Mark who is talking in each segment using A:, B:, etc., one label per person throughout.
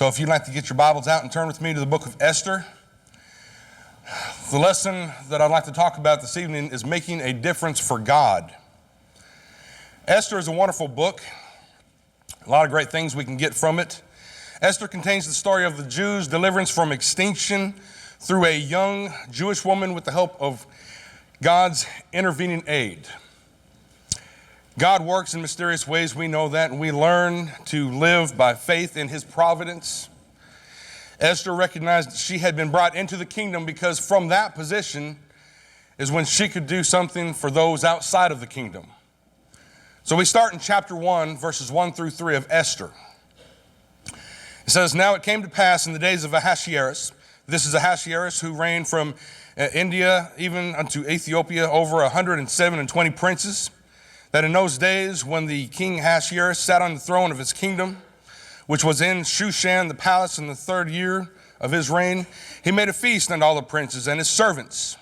A: So if you'd like to get your Bibles out and turn with me to the book of Esther. The lesson that I'd like to talk about this evening is making a difference for God. Esther is a wonderful book. A lot of great things we can get from it. Esther contains the story of the Jews' deliverance from extinction through a young Jewish woman with the help of God's intervening aid. God works in mysterious ways, we know that, and we learn to live by faith in his providence. Esther recognized that she had been brought into the kingdom because from that position is when she could do something for those outside of the kingdom. So we start in chapter 1, verses 1 through 3 of Esther. It says, "Now it came to pass in the days of Ahasuerus," this is Ahasuerus who reigned from India even unto Ethiopia, over 127 princes, that in those days when the king Ahasuerus sat on the throne of his kingdom, which was in Shushan the palace in the 3rd year of his reign, he made a feast unto all the princes and his servants.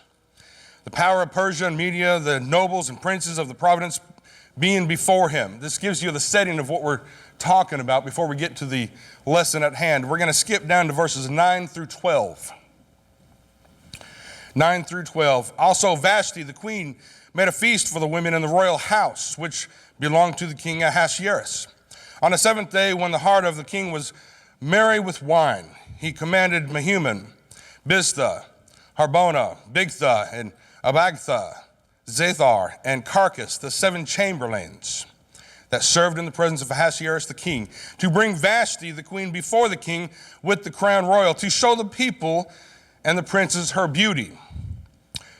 A: The power of Persia and Media, the nobles and princes of the province being before him. This gives you the setting of what we're talking about before we get to the lesson at hand. We're going to skip down to verses 9 through 12. 9 through 12. "Also Vashti the queen made a feast for the women in the royal house, which belonged to the king Ahasuerus. On the 7th day, when the heart of the king was merry with wine, he commanded Mehuman, Biztha, Harbona, Bigtha, and Abagtha, Zethar, and Carcass, the 7 chamberlains that served in the presence of Ahasuerus the king, to bring Vashti the queen before the king with the crown royal, to show the people and the princes her beauty.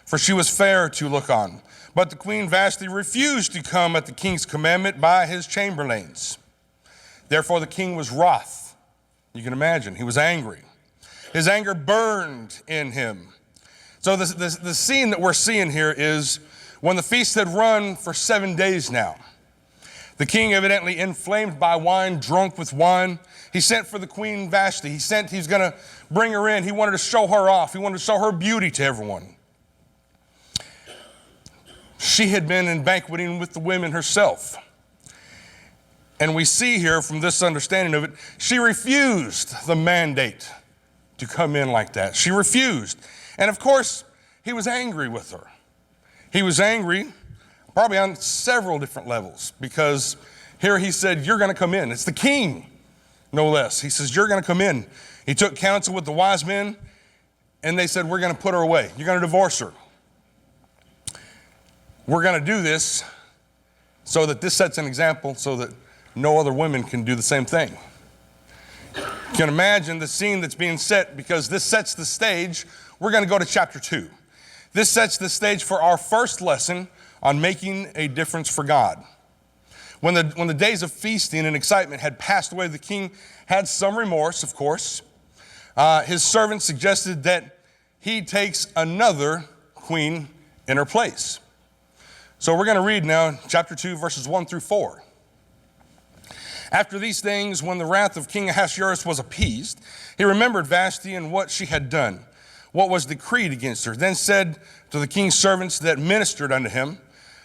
A: For she was fair to look on. But the queen Vashti refused to come at the king's commandment by his chamberlains. Therefore the king was wroth." You can imagine, he was angry. "His anger burned in him." So the scene that we're seeing here is when the feast had run for 7 days now. The king, evidently inflamed by wine, drunk with wine, he sent for the queen Vashti. He's going to bring her in. He wanted to show her off. He wanted to show her beauty to everyone. She had been in banqueting with the women herself. And we see here from this understanding of it, she refused the mandate to come in like that. She refused. And of course, he was angry with her. He was angry probably on several different levels, because here he said, "You're going to come in." It's the king, no less. He says, "You're going to come in." He took counsel with the wise men, and they said, "We're going to put her away. You're going to divorce her. We're going to do this so that this sets an example so that no other women can do the same thing." You can imagine the scene that's being set, because this sets the stage. We're going to go to chapter 2. This sets the stage for our first lesson on making a difference for God. When the days of feasting and excitement had passed away, the king had some remorse, of course. His servant suggested that he takes another queen in her place. So we're going to read now chapter 2, verses 1 through 4. "After these things, when the wrath of King Ahasuerus was appeased, he remembered Vashti and what she had done, what was decreed against her. Then said to the king's servants that ministered unto him,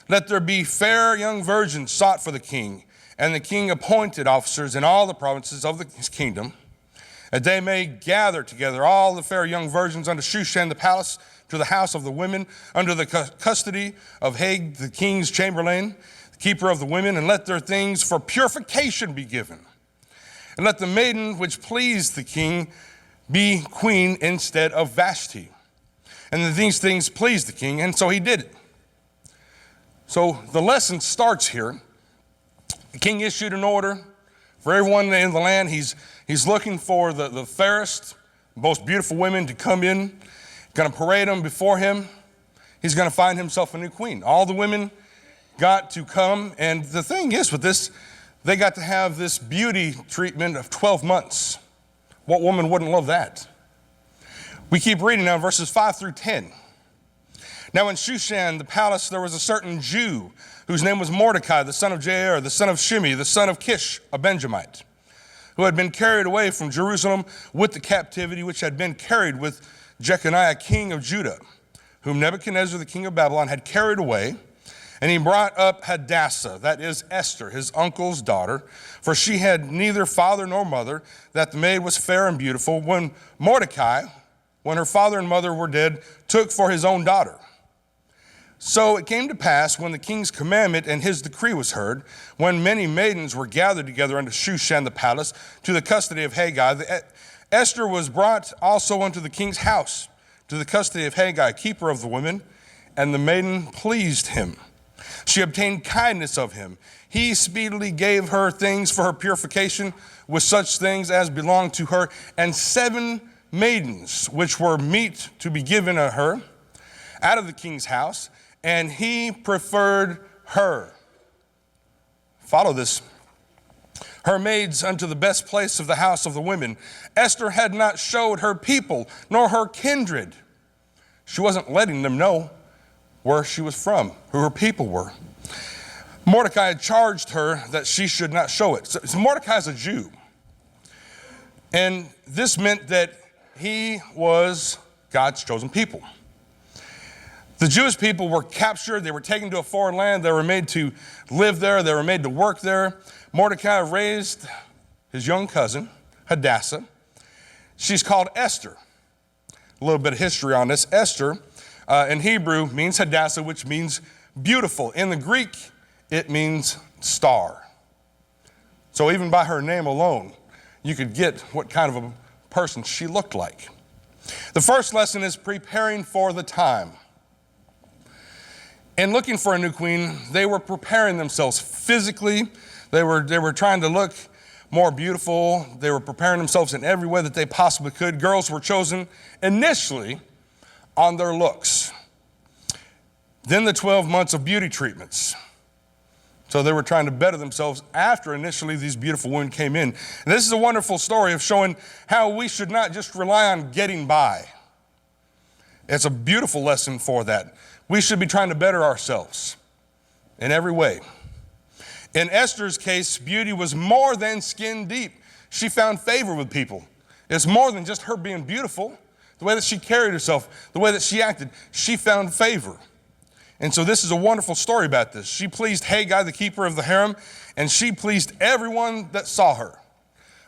A: Let there be fair young virgins sought for the king. And the king appointed officers in all the provinces of his kingdom, that they may gather together all the fair young virgins unto Shushan the palace, to the house of the women, under the custody of Hag the king's chamberlain, the keeper of the women, and let their things for purification be given. And let the maiden which pleased the king be queen instead of Vashti. And these things pleased the king, and so he did it." So the lesson starts here. The king issued an order for everyone in the land. He's looking for the fairest, most beautiful women to come in, going to parade them before him. He's going to find himself a new queen. All the women got to come, and the thing is with this, they got to have this beauty treatment of 12 months. What woman wouldn't love that? We keep reading now, verses 5 through 10. "Now in Shushan the palace there was a certain Jew, whose name was Mordecai, the son of Jair, the son of Shimei, the son of Kish, a Benjamite, who had been carried away from Jerusalem with the captivity which had been carried with Jeconiah king of Judah, whom Nebuchadnezzar the king of Babylon had carried away, And he brought up Hadassah, that is Esther, his uncle's daughter, for she had neither father nor mother, that the maid was fair and beautiful, when Mordecai, when her father and mother were dead, took for his own daughter. So it came to pass, when the king's commandment and his decree was heard, when many maidens were gathered together unto Shushan the palace, to the custody of Haggai, Esther was brought also unto the king's house, to the custody of Haggai, keeper of the women, and the maiden pleased him. She obtained kindness of him. He speedily gave her things for her purification, with such things as belonged to her, and 7 maidens, which were meet to be given to her out of the king's house, and he preferred her. Follow this. Her maids unto the best place of the house of the women. Esther had not showed her people, nor her kindred. She wasn't letting them know where she was from, who her people were. Mordecai had charged her that she should not show it. So Mordecai's a Jew. And this meant that he was God's chosen people. The Jewish people were captured. They were taken to a foreign land. They were made to live there. They were made to work there. Mordecai raised his young cousin, Hadassah. She's called Esther. A little bit of history on this. Esther in Hebrew means Hadassah, which means beautiful. In the Greek, it means star. So even by her name alone, you could get what kind of a person she looked like. The first lesson is preparing for the time. In looking for a new queen, they were preparing themselves physically. They were trying to look more beautiful. They were preparing themselves in every way that they possibly could. Girls were chosen initially on their looks. Then the 12 months of beauty treatments. So they were trying to better themselves after initially these beautiful women came in. And this is a wonderful story of showing how we should not just rely on getting by. It's a beautiful lesson for that. We should be trying to better ourselves in every way. In Esther's case, beauty was more than skin deep. She found favor with people. It's more than just her being beautiful. The way that she carried herself, the way that she acted, she found favor. And so this is a wonderful story about this. She pleased Haggai, the keeper of the harem, and she pleased everyone that saw her.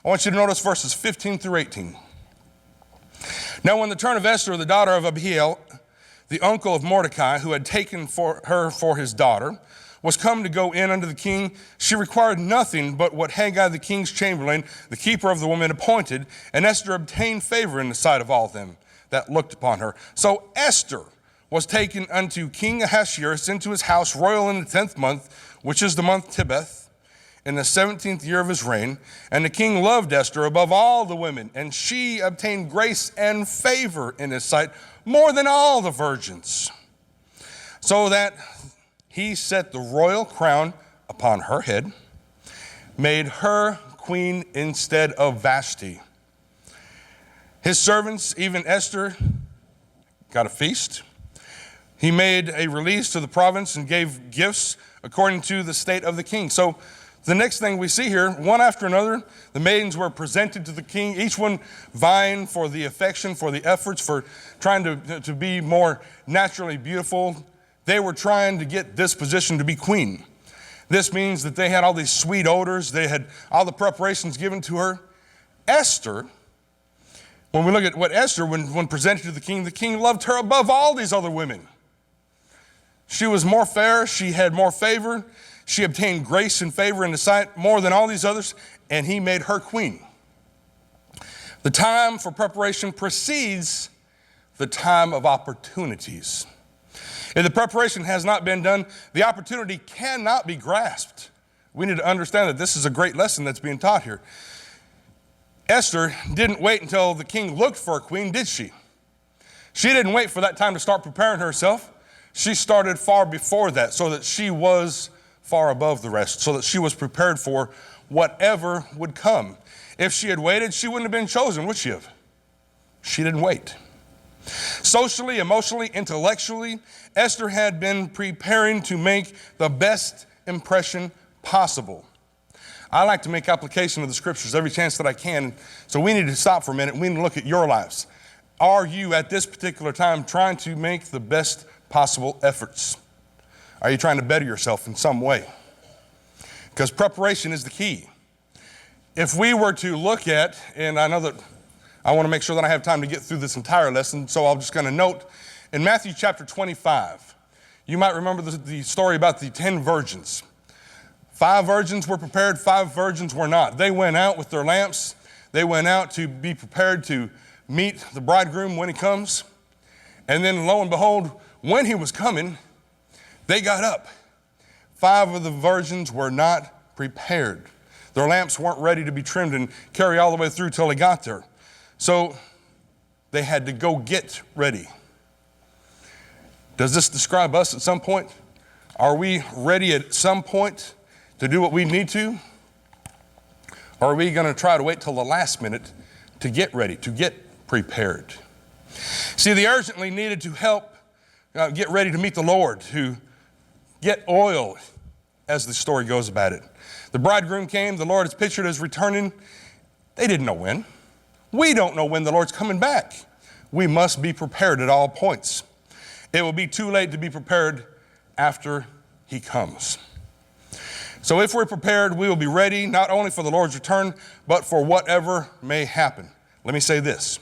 A: I want you to notice verses 15 through 18. Now when the turn of Esther, the daughter of Abihail, the uncle of Mordecai, who had taken her for his daughter, was come to go in unto the king, she required nothing but what Haggai, the king's chamberlain, the keeper of the women, appointed, and Esther obtained favor in the sight of all them that looked upon her. So Esther was taken unto King Ahasuerus into his house royal in the 10th month, which is the month Tebeth, in the 17th year of his reign. And the king loved Esther above all the women, and she obtained grace and favor in his sight more than all the virgins, so that he set the royal crown upon her head, made her queen instead of Vashti. His servants, even Esther, got a feast. He made a release to the province and gave gifts according to the state of the king. So the next thing we see here, one after another, the maidens were presented to the king, each one vying for the affection, for the efforts, for trying to be more naturally beautiful. They were trying to get this position to be queen. This means that they had all these sweet odors. They had all the preparations given to her. Esther, when we look at what Esther, when presented to the king loved her above all these other women. She was more fair. She had more favor. She obtained grace and favor in the sight more than all these others, and he made her queen. The time for preparation precedes the time of opportunities. If the preparation has not been done, the opportunity cannot be grasped. We need to understand that this is a great lesson that's being taught here. Esther didn't wait until the king looked for a queen, did she? She didn't wait for that time to start preparing herself. She started far before that, so that she was far above the rest, so that she was prepared for whatever would come. If she had waited, she wouldn't have been chosen, would she have? She didn't wait. Socially, emotionally, intellectually, Esther had been preparing to make the best impression possible. I like to make application of the scriptures every chance that I can, so we need to stop for a minute. We need to look at your lives. Are you at this particular time trying to make the best possible efforts? Are you trying to better yourself in some way? Because preparation is the key. If we were to look at, and I know that I want to make sure that I have time to get through this entire lesson, so I'm just going to note, in Matthew chapter 25, you might remember the story about the 10 virgins. 5 virgins were prepared, 5 virgins were not. They went out with their lamps. They went out to be prepared to meet the bridegroom when he comes. And then lo and behold, when he was coming, they got up. 5 of the virgins were not prepared. Their lamps weren't ready to be trimmed and carry all the way through till they got there. So they had to go get ready. Does this describe us at some point? Are we ready at some point to do what we need to? Or are we going to try to wait till the last minute to get ready, to get prepared? See, they urgently needed to help get ready to meet the Lord, to get oil, as the story goes about it. The bridegroom came, the Lord is pictured as returning. They didn't know when. We don't know when the Lord's coming back. We must be prepared at all points. It will be too late to be prepared after he comes. So if we're prepared, we will be ready not only for the Lord's return, but for whatever may happen. Let me say this.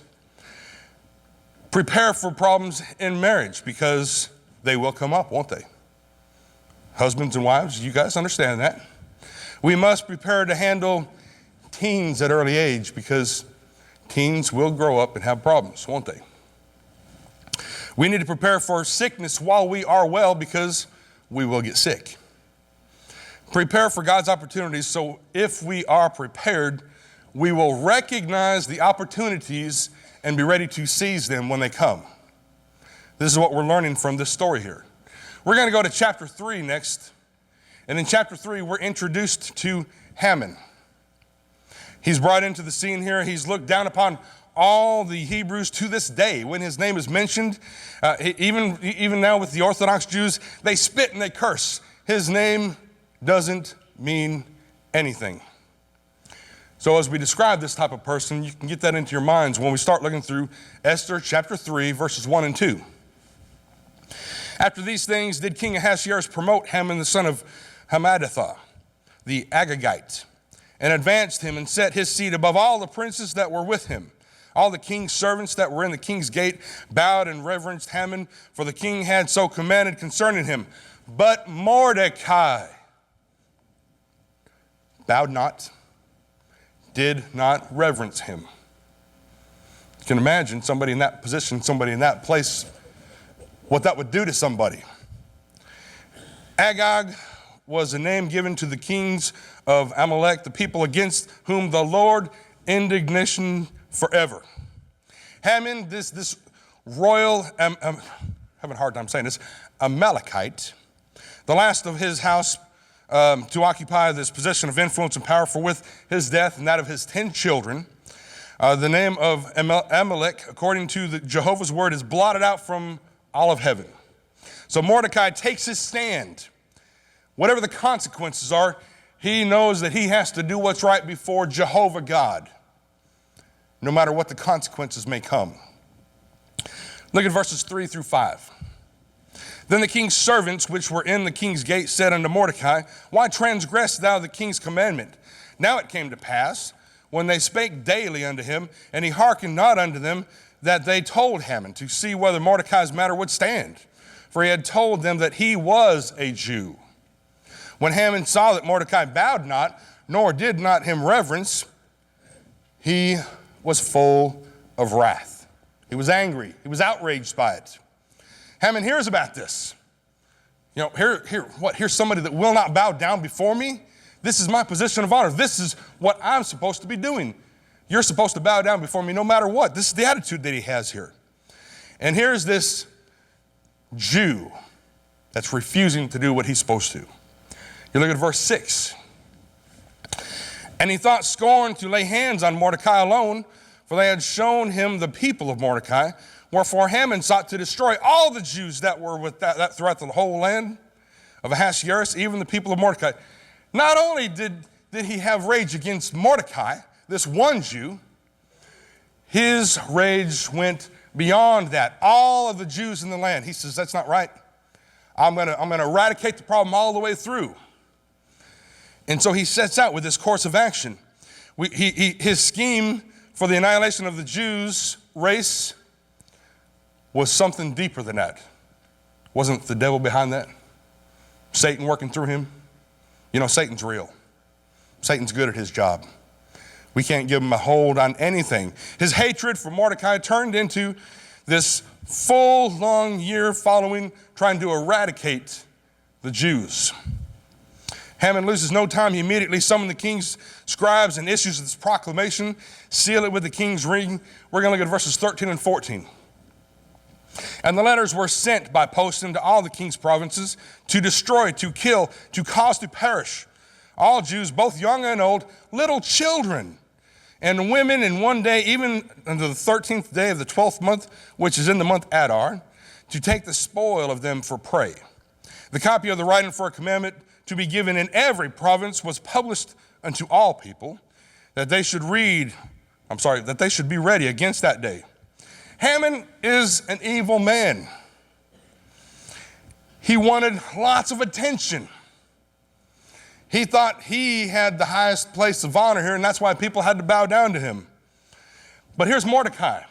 A: Prepare for problems in marriage, because they will come up, won't they? Husbands and wives, you guys understand that. We must prepare to handle teens at early age, because teens will grow up and have problems, won't they? We need to prepare for sickness while we are well, because we will get sick. Prepare for God's opportunities, so if we are prepared, we will recognize the opportunities and be ready to seize them when they come. This is what we're learning from this story here. We're going to go to chapter 3 next. And in chapter 3, we're introduced to Haman. He's brought into the scene here. He's looked down upon all the Hebrews to this day. When his name is mentioned, even now with the Orthodox Jews, they spit and they curse. His name doesn't mean anything. So as we describe this type of person, you can get that into your minds when we start looking through Esther chapter 3, verses 1 and 2. After these things did King Ahasuerus promote Haman the son of Hammedatha, the Agagite, and advanced him and set his seat above all the princes that were with him. All the king's servants that were in the king's gate bowed and reverenced Haman, for the king had so commanded concerning him. But Mordecai bowed not, did not reverence him. You can imagine somebody in that position, somebody in that place, what that would do to somebody. Agag was a name given to the kings of Amalek, the people against whom the Lord indignation forever. Haman, this royal, having a hard time saying this, Amalekite, the last of his house to occupy this position of influence and power, for with his death and that of his 10 children, the name of Amalek, according to the Jehovah's word, is blotted out from all of heaven. So Mordecai takes his stand. Whatever the consequences are, he knows that he has to do what's right before Jehovah God, no matter what the consequences may come. Look at verses 3 through 5. Then the king's servants, which were in the king's gate, said unto Mordecai, Why transgressed thou the king's commandment? Now it came to pass, when they spake daily unto him, and he hearkened not unto them, that they told Haman to see whether Mordecai's matter would stand. For he had told them that he was a Jew. When Haman saw that Mordecai bowed not, nor did not him reverence, he was full of wrath. He was angry. He was outraged by it. Haman hears about this. You know, here's somebody that will not bow down before me. This is my position of honor. This is what I'm supposed to be doing. You're supposed to bow down before me no matter what. This is the attitude that he has here. And here's this Jew that's refusing to do what he's supposed to. You look at verse 6. And he thought scorn to lay hands on Mordecai alone, for they had shown him the people of Mordecai. Wherefore Haman sought to destroy all the Jews that were with that throughout the whole land of Ahasuerus, even the people of Mordecai. Not only did he have rage against Mordecai, this one Jew, his rage went beyond that. All of the Jews in the land. He says, that's not right. I'm going to eradicate the problem all the way through. And so he sets out with this course of action. His scheme for the annihilation of the Jews race was something deeper than that. Wasn't the devil behind that? Satan working through him? You know, Satan's real. Satan's good at his job. We can't give him a hold on anything. His hatred for Mordecai turned into this full, long year following, trying to eradicate the Jews. Haman loses no time. He immediately summoned the king's scribes and issues this proclamation, seal it with the king's ring. We're going to look at verses 13 and 14. And the letters were sent by post into all the king's provinces to destroy, to kill, to cause to perish all Jews, both young and old, little children, and women in one day, even unto the 13th day of the 12th month, which is in the month Adar, to take the spoil of them for prey. The copy of the writing for a commandment to be given in every province was published unto all people, that they should be ready against that day. Haman is an evil man. He wanted lots of attention. He thought he had the highest place of honor here, and that's why people had to bow down to him. But here's Mordecai.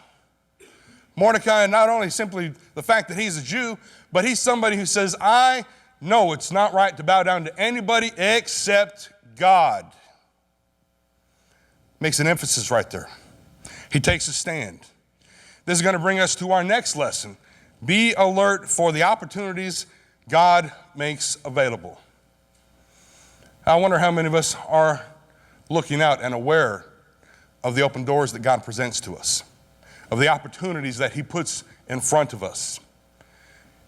A: Mordecai, not only simply the fact that he's a Jew, but he's somebody who says, I know it's not right to bow down to anybody except God. Makes an emphasis right there. He takes a stand. This is going to bring us to our next lesson. Be alert for the opportunities God makes available. I wonder how many of us are looking out and aware of the open doors that God presents to us, of the opportunities that he puts in front of us,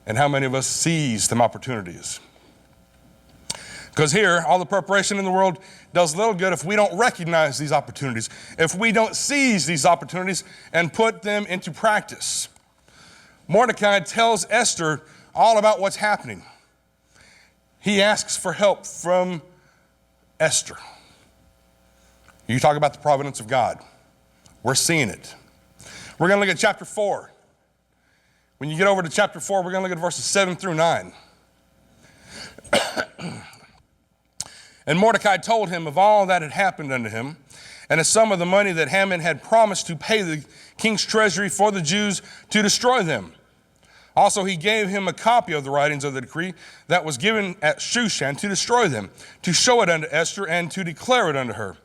A: and how many of us seize them opportunities. Because here, all the preparation in the world does little good if we don't recognize these opportunities, if we don't seize these opportunities and put them into practice. Mordecai tells Esther all about what's happening. He asks for help from Esther. You talk about the providence of God. We're seeing it. We're going to look at chapter 4. When you get over to chapter 4, we're going to look at verses 7 through 9. And Mordecai told him of all that had happened unto him, and of some of the money that Haman had promised to pay the king's treasury for the Jews to destroy them. Also, he gave him a copy of the writings of the decree that was given at Shushan to destroy them, to show it unto Esther, and to declare it unto her,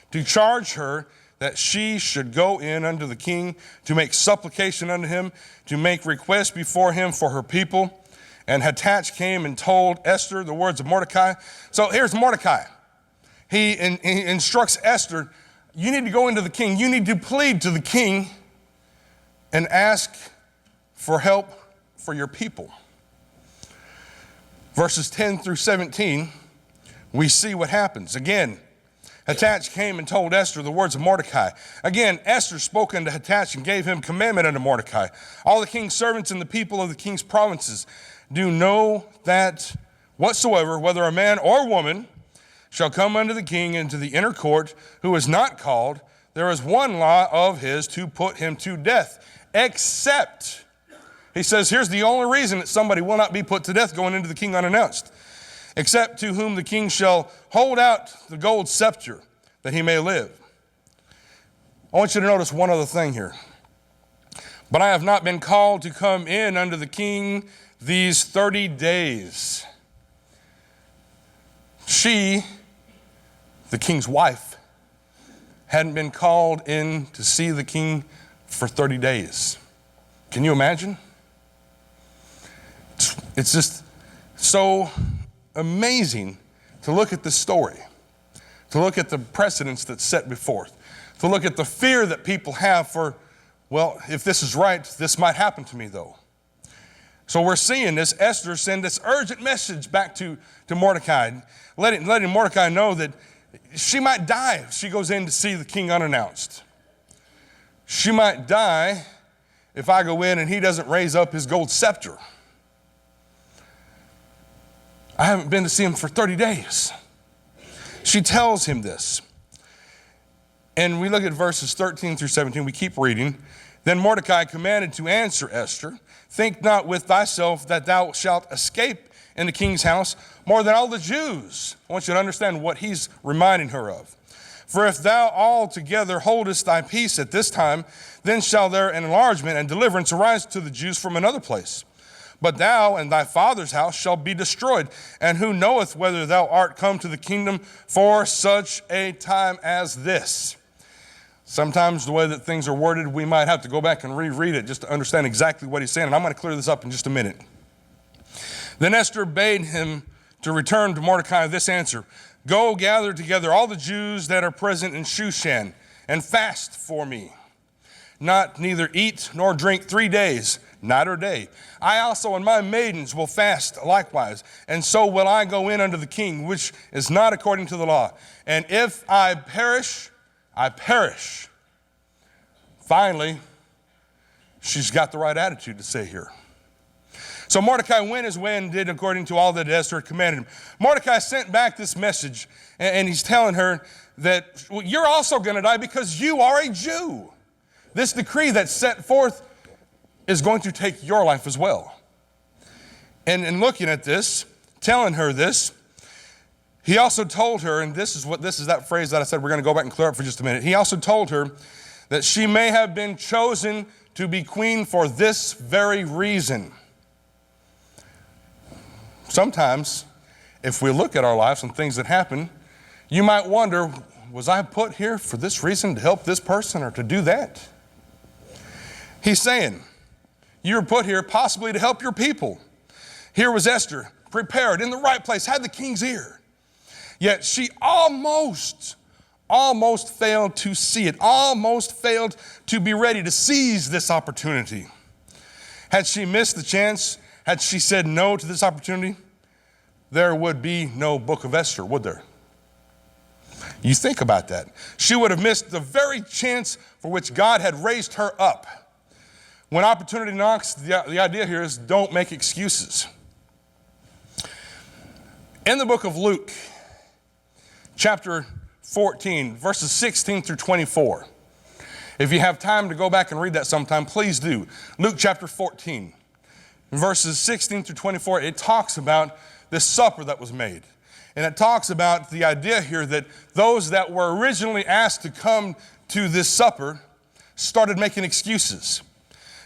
A: to charge her that she should go in unto the king, to make supplication unto him, to make request before him for her people. And Hattach came and told Esther the words of Mordecai. So here's Mordecai. He instructs Esther, you need to go into the king. You need to plead to the king and ask for help for your people. Verses 10 through 17, we see what happens. Again, Hattach came and told Esther the words of Mordecai. Again, Esther spoke unto Hattach and gave him commandment unto Mordecai. All the king's servants and the people of the king's provinces do know that whatsoever, whether a man or woman, shall come unto the king into the inner court, who is not called, there is one law of his to put him to death, except, he says, here's the only reason that somebody will not be put to death going into the king unannounced, except to whom the king shall hold out the gold scepter, that he may live. I want you to notice one other thing here. But I have not been called to come in unto the king these 30 days. She, the king's wife, hadn't been called in to see the king for 30 days. Can you imagine? It's just so amazing to look at this story, to look at the precedents that's set before, to look at the fear that people have for, well, if this is right, this might happen to me though. So we're seeing this, Esther send this urgent message back to Mordecai, letting Mordecai know that she might die if she goes in to see the king unannounced. She might die if I go in and he doesn't raise up his gold scepter. I haven't been to see him for 30 days. She tells him this. And we look at verses 13 through 17. We keep reading. Then Mordecai commanded to answer Esther, think not with thyself that thou shalt escape in the king's house more than all the Jews. I want you to understand what he's reminding her of. For if thou altogether holdest thy peace at this time, then shall there an enlargement and deliverance arise to the Jews from another place. But thou and thy father's house shall be destroyed. And who knoweth whether thou art come to the kingdom for such a time as this? Sometimes the way that things are worded, we might have to go back and reread it just to understand exactly what he's saying. And I'm going to clear this up in just a minute. Then Esther bade him to return to Mordecai this answer. Go gather together all the Jews that are present in Shushan and fast for me. Not neither eat nor drink 3 days, night or day. I also and my maidens will fast likewise. And so will I go in unto the king, which is not according to the law. And if I perish, I perish. Finally, she's got the right attitude to say here. So Mordecai went his way and did according to all that Esther had commanded him. Mordecai sent back this message, and he's telling her that you're also going to die because you are a Jew. This decree that's set forth is going to take your life as well. And in looking at this, telling her this, he also told her, and this is that phrase that I said we're going to go back and clear up for just a minute. He also told her that she may have been chosen to be queen for this very reason. Sometimes, if we look at our lives and things that happen, you might wonder, was I put here for this reason to help this person or to do that? He's saying, you were put here possibly to help your people. Here was Esther, prepared, in the right place, had the king's ear. Yet she almost failed to see it, almost failed to be ready to seize this opportunity. Had she missed the chance, had she said no to this opportunity, there would be no book of Esther, would there? You think about that. She would have missed the very chance for which God had raised her up. When opportunity knocks, the idea here is don't make excuses. In the book of Luke, chapter 14, verses 16 through 24. If you have time to go back and read that sometime, please do. Luke chapter 14, verses 16 through 24, it talks about this supper that was made. And it talks about the idea here that those that were originally asked to come to this supper started making excuses.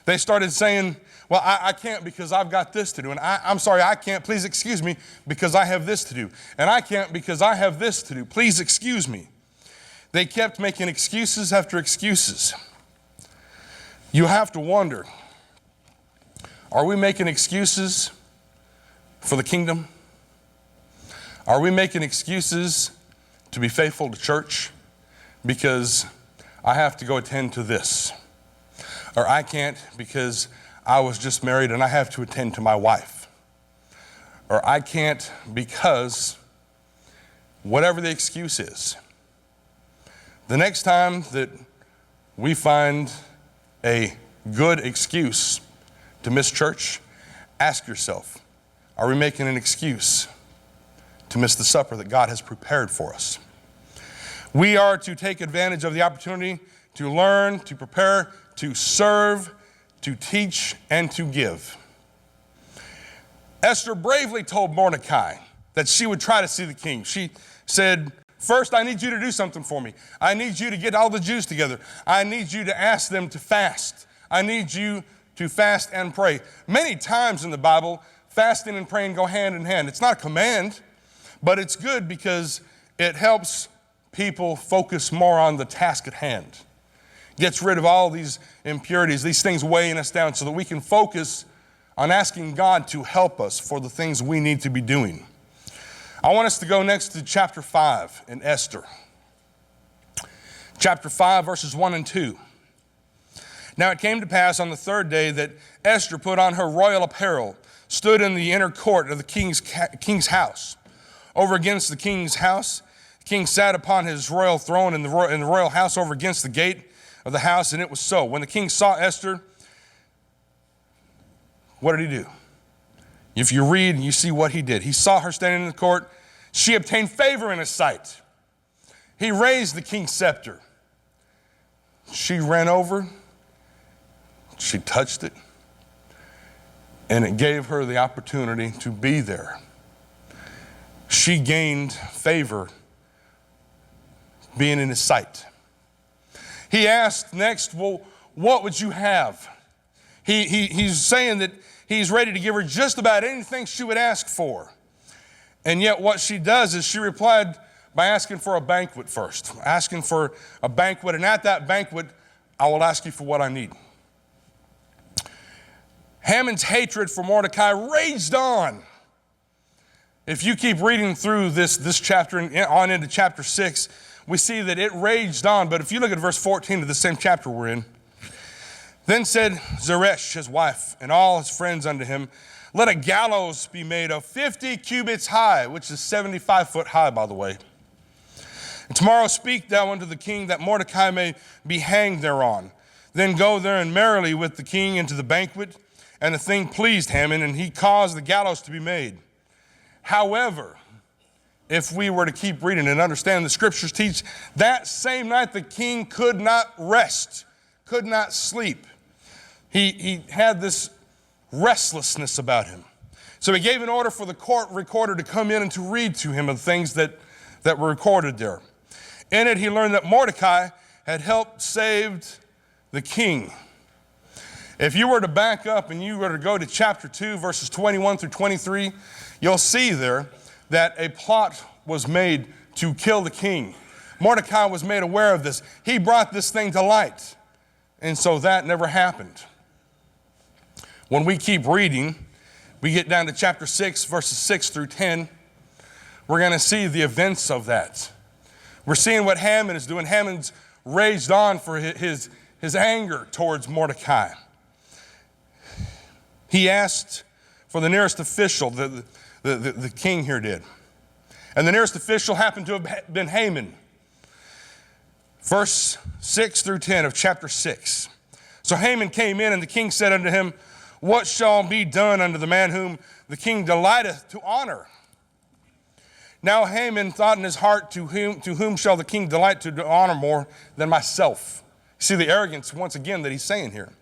A: They started saying, well, I can't because I've got this to do. And I'm sorry, I can't. Please excuse me because I have this to do. And I can't because I have this to do. Please excuse me. They kept making excuses after excuses. You have to wonder, are we making excuses for the kingdom? Are we making excuses to be faithful to church because I have to go attend to this? Or I can't because I was just married and I have to attend to my wife. Or I can't because whatever the excuse is. The next time that we find a good excuse to miss church, ask yourself, are we making an excuse to miss the supper that God has prepared for us? We are to take advantage of the opportunity to learn, to prepare, to serve, to teach, and to give. Esther bravely told Mordecai that she would try to see the king. She said, first, I need you to do something for me. I need you to get all the Jews together. I need you to ask them to fast. I need you to fast and pray. Many times in the Bible, fasting and praying go hand in hand. It's not a command, but it's good because it helps people focus more on the task at hand. Gets rid of all these impurities, these things weighing us down so that we can focus on asking God to help us for the things we need to be doing. I want us to go next to chapter 5 in Esther. Chapter 5, verses 1 and 2. Now it came to pass on the third day that Esther put on her royal apparel, stood in the inner court of the king's house. Over against the king's house, the king sat upon his royal throne in the royal house over against the gate of the house, and it was so. When the king saw Esther, what did he do? If you read and you see what he did, he saw her standing in the court. She obtained favor in his sight. He raised the king's scepter. She ran over. She touched it. And it gave her the opportunity to be there. She gained favor being in his sight. He asked next, well, what would you have? He's saying that he's ready to give her just about anything she would ask for. And yet what she does is she replied by asking for a banquet first, asking for a banquet. And at that banquet, I will ask you for what I need. Haman's hatred for Mordecai raged on. If you keep reading through this chapter and on into chapter 6, we see that it raged on. But if you look at verse 14 of the same chapter we're in, then said Zeresh, his wife, and all his friends unto him, let a gallows be made of 50 cubits high, which is 75 foot high, by the way. And tomorrow speak thou unto the king that Mordecai may be hanged thereon. Then go there and merrily with the king into the banquet. And the thing pleased Haman, and he caused the gallows to be made. However, if we were to keep reading and understand the scriptures teach, that same night the king could not rest, could not sleep. He had this restlessness about him. So he gave an order for the court recorder to come in and to read to him of the things that were recorded there. In it, he learned that Mordecai had helped save the king. If you were to back up and you were to go to chapter 2, verses 21 through 23, you'll see there that a plot was made to kill the king. Mordecai was made aware of this. He brought this thing to light. And so that never happened. When we keep reading, we get down to chapter 6, verses 6 through 10. We're going to see the events of that. We're seeing what Haman is doing. Haman's raged on for his anger towards Mordecai. He asked for the nearest official, the king here did. And the nearest official happened to have been Haman. Verse 6 through 10 of chapter 6. So Haman came in, and the king said unto him, what shall be done unto the man whom the king delighteth to honor? Now Haman thought in his heart, to whom shall the king delight to honor more than myself? See the arrogance once again that he's saying here.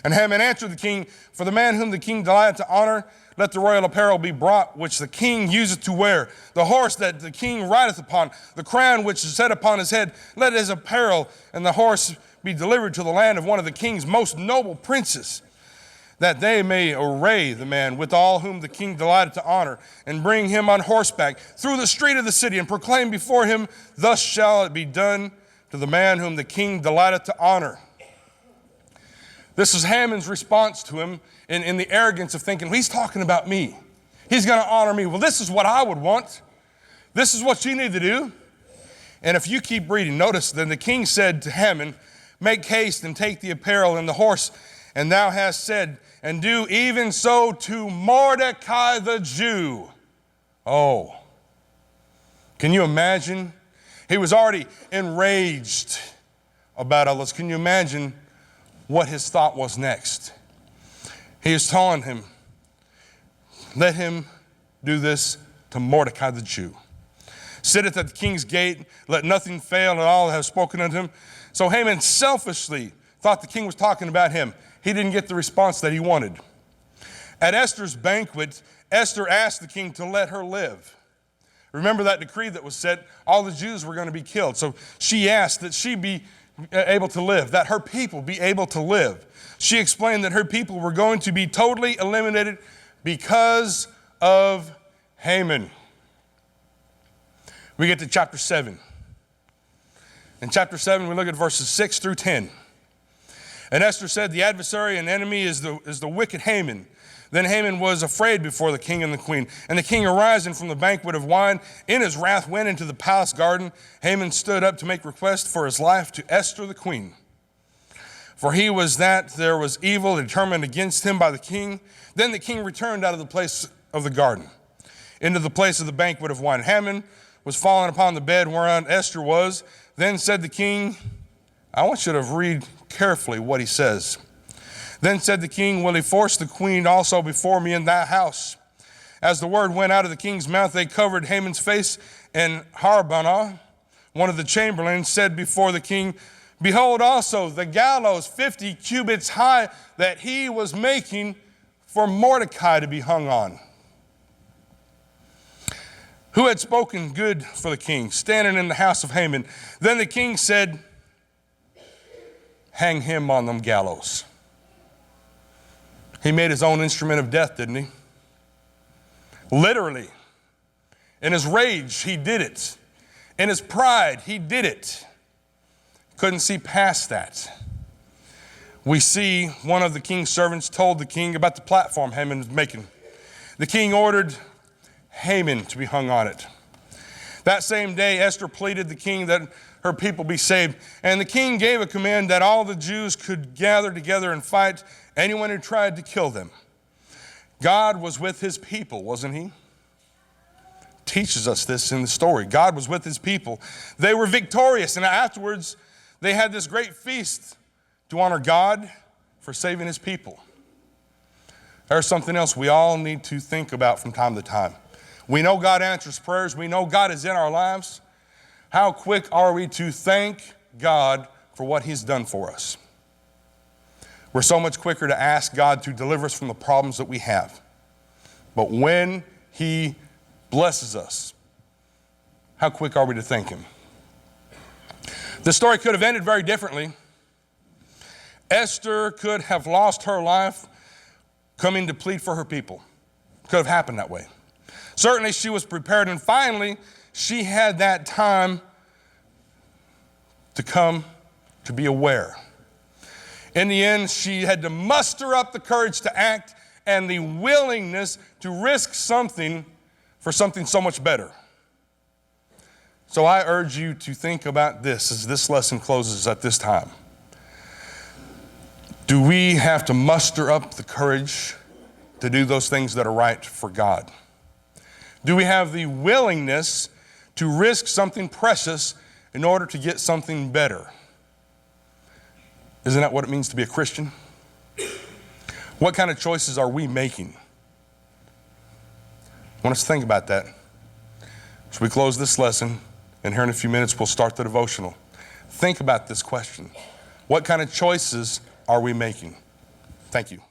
A: And Haman answered the king, for the man whom the king delighteth to honor, let the royal apparel be brought, which the king useth to wear, the horse that the king rideth upon, the crown which is set upon his head, let his apparel and the horse be delivered to the land of one of the king's most noble princes, that they may array the man with all whom the king delighteth to honor, and bring him on horseback through the street of the city, and proclaim before him, thus shall it be done to the man whom the king delighteth to honor. This is Haman's response to him in the arrogance of thinking, well, he's talking about me. He's going to honor me. Well, this is what I would want. This is what you need to do. And if you keep reading, notice then the king said to Haman, make haste and take the apparel and the horse, and thou hast said, and do even so to Mordecai the Jew. Oh, can you imagine? He was already enraged about all this. Can you imagine what his thought was next? He is telling him, let him do this to Mordecai the Jew. Sitteth at the king's gate, let nothing fail, and all have spoken unto him. So Haman selfishly thought the king was talking about him. He didn't get the response that he wanted. At Esther's banquet, Esther asked the king to let her live. Remember that decree that was set? All the Jews were going to be killed. So she asked that she be able to live, that her people be able to live. She explained that her people were going to be totally eliminated because of Haman. We get to chapter 7. In chapter 7, we look at verses 6 through 10. And Esther said, the adversary and enemy is the wicked Haman. Then Haman was afraid before the king and the queen. And the king, arising from the banquet of wine, in his wrath went into the palace garden. Haman stood up to make request for his life to Esther the queen. For he was that there was evil determined against him by the king. Then the king returned out of the place of the garden, into the place of the banquet of wine. Haman was fallen upon the bed whereon Esther was. Then said the king, I want you to read carefully what he says. Then said the king, will he force the queen also before me in thy house? As the word went out of the king's mouth, they covered Haman's face, and Harbonah, one of the chamberlains, said before the king, behold also the gallows 50 cubits high that he was making for Mordecai to be hung on, who had spoken good for the king, standing in the house of Haman. Then the king said, hang him on them gallows. He made his own instrument of death, didn't he? Literally. In his rage, he did it. In his pride, he did it. Couldn't see past that. We see one of the king's servants told the king about the platform Haman was making. The king ordered Haman to be hung on it. That same day, Esther pleaded the king that her people be saved. And the king gave a command that all the Jews could gather together and fight anyone who tried to kill them. God was with his people, wasn't he? Teaches us this in the story. God was with his people. They were victorious, and afterwards they had this great feast to honor God for saving his people. There's something else we all need to think about from time to time. We know God answers prayers. We know God is in our lives. How quick are we to thank God for what he's done for us? We're so much quicker to ask God to deliver us from the problems that we have. But when he blesses us, how quick are we to thank him? The story could have ended very differently. Esther could have lost her life coming to plead for her people. Could have happened that way. Certainly she was prepared, and finally she had that time to come to be aware. In the end, she had to muster up the courage to act and the willingness to risk something for something so much better. So I urge you to think about this as this lesson closes at this time. Do we have to muster up the courage to do those things that are right for God? Do we have the willingness to risk something precious in order to get something better? Isn't that what it means to be a Christian? What kind of choices are we making? I want us to think about that. As we close this lesson, and here in a few minutes we'll start the devotional. Think about this question. What kind of choices are we making? Thank you.